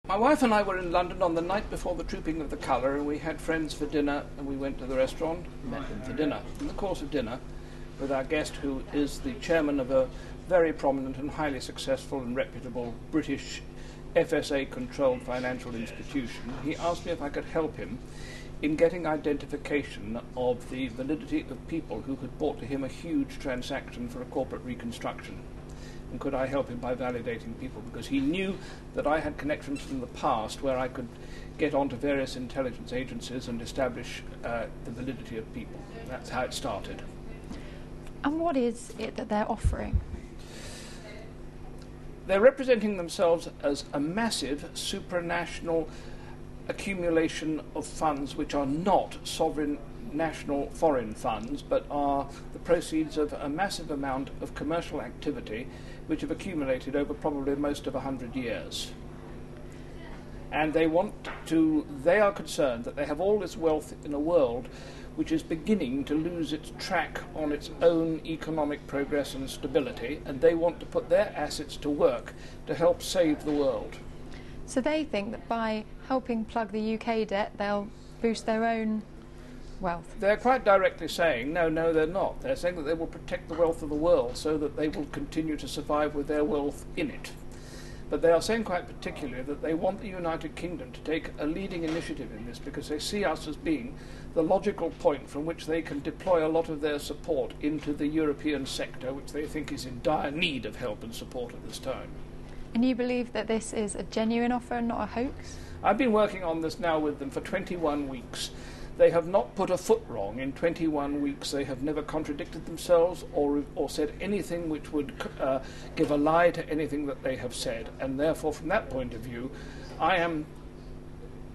My wife and I were in London on the night before the Trooping of the Colour, and we had friends for dinner, and we went to the restaurant, met them for dinner. In the course of dinner, with our guest, who is the chairman of a very prominent and highly successful and reputable British FSA-controlled financial institution, he asked me if I could help him in getting identification of the validity of people who had brought to him a huge transaction for a corporate reconstruction. And could I help him by validating people? Because he knew that I had connections from the past where I could get onto various intelligence agencies and establish the validity of people. That's how it started. And what is it that they're offering? They're representing themselves as a massive supranational accumulation of funds which are not sovereign national foreign funds, but are the proceeds of a massive amount of commercial activity which have accumulated over probably most of 100 years. And they are concerned that they have all this wealth in a world which is beginning to lose its track on its own economic progress and stability, and they want to put their assets to work to help save the world. So they think that by helping plug the UK debt, they'll boost their own wealth. They're quite directly saying, no, they're not. They're saying that they will protect the wealth of the world so that they will continue to survive with their wealth in it. But they are saying quite particularly that they want the United Kingdom to take a leading initiative in this because they see us as being the logical point from which they can deploy a lot of their support into the European sector, which they think is in dire need of help and support at this time. And you believe that this is a genuine offer and not a hoax? I've been working on this now with them for 21 weeks. They have not put a foot wrong. In 21 weeks they have never contradicted themselves or said anything which would give a lie to anything that they have said. And therefore, from that point of view, I am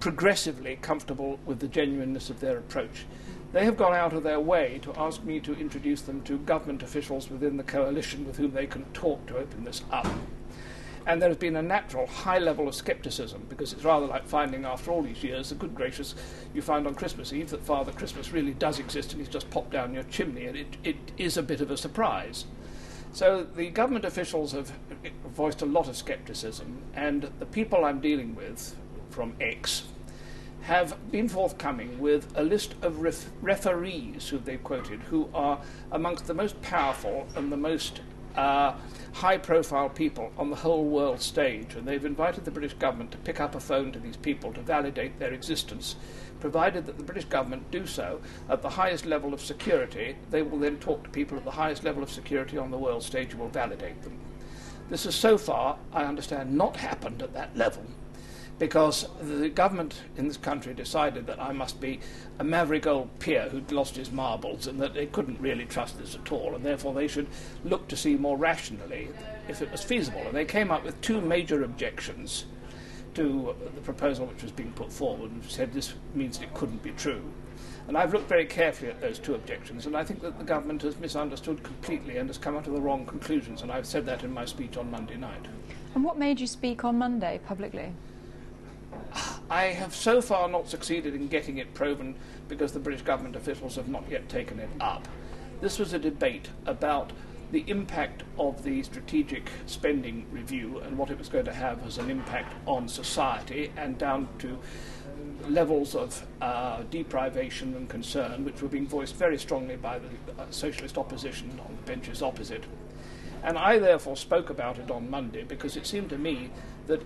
progressively comfortable with the genuineness of their approach. They have gone out of their way to ask me to introduce them to government officials within the coalition with whom they can talk to open this up. And there has been a natural high level of scepticism, because it's rather like finding after all these years, the good gracious, you find on Christmas Eve that Father Christmas really does exist and he's just popped down your chimney, and it is a bit of a surprise. So the government officials have voiced a lot of scepticism, and the people I'm dealing with from X have been forthcoming with a list of referees who they've quoted, who are amongst the most powerful and the most high-profile people on the whole world stage, and they've invited the British government to pick up a phone to these people to validate their existence. Provided that the British government do so at the highest level of security, they will then talk to people at the highest level of security on the world stage who will validate them. This has so far, I understand, not happened at that level, because the government in this country decided that I must be a maverick old peer who'd lost his marbles and that they couldn't really trust this at all, and therefore they should look to see more rationally if it was feasible. And they came up with two major objections to the proposal which was being put forward and said this means it couldn't be true. And I've looked very carefully at those two objections, and I think that the government has misunderstood completely and has come out to the wrong conclusions, and I've said that in my speech on Monday night. And what made you speak on Monday publicly? I have so far not succeeded in getting it proven because the British government officials have not yet taken it up. This was a debate about the impact of the strategic spending review and what it was going to have as an impact on society, and down to levels of deprivation and concern which were being voiced very strongly by the socialist opposition on the benches opposite. And I therefore spoke about it on Monday because it seemed to me that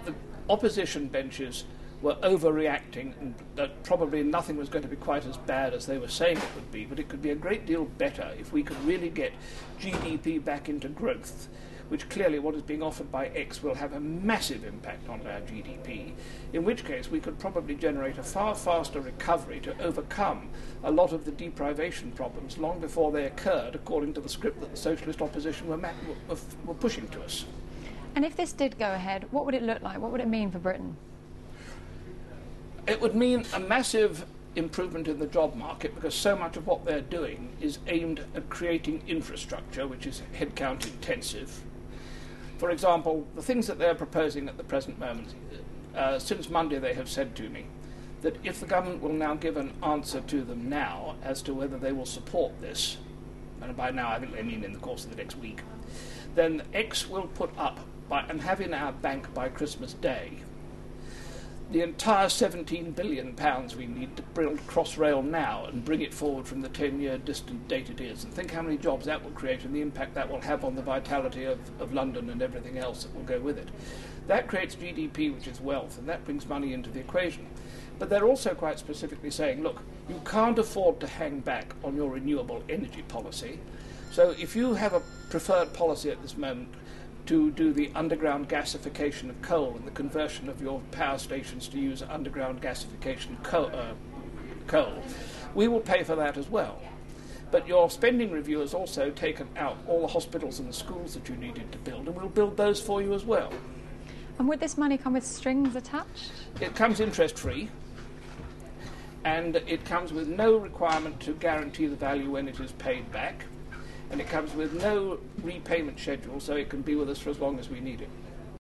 the opposition benches were overreacting and that probably nothing was going to be quite as bad as they were saying it would be, but it could be a great deal better if we could really get GDP back into growth, which clearly what is being offered by X will have a massive impact on our GDP, in which case we could probably generate a far faster recovery to overcome a lot of the deprivation problems long before they occurred, according to the script that the socialist opposition were pushing to us. And if this did go ahead, what would it look like? What would it mean for Britain? It would mean a massive improvement in the job market, because so much of what they're doing is aimed at creating infrastructure which is headcount intensive. For example, the things that they're proposing at the present moment, since Monday they have said to me that if the government will now give an answer to them now as to whether they will support this, and by now I think they mean in the course of the next week, then X will put up and have in our bank by Christmas Day the entire £17 billion we need to build Crossrail now and bring it forward from the 10-year distant date it is, and think how many jobs that will create and the impact that will have on the vitality of London and everything else that will go with it. That creates GDP, which is wealth, and that brings money into the equation. But they're also quite specifically saying, look, you can't afford to hang back on your renewable energy policy. So if you have a preferred policy at this moment to do the underground gasification of coal and the conversion of your power stations to use underground gasification coal, we will pay for that as well. But your spending review has also taken out all the hospitals and the schools that you needed to build, and we'll build those for you as well. And would this money come with strings attached? It comes interest-free, and it comes with no requirement to guarantee the value when it is paid back, and it comes with no repayment schedule, so it can be with us for as long as we need it.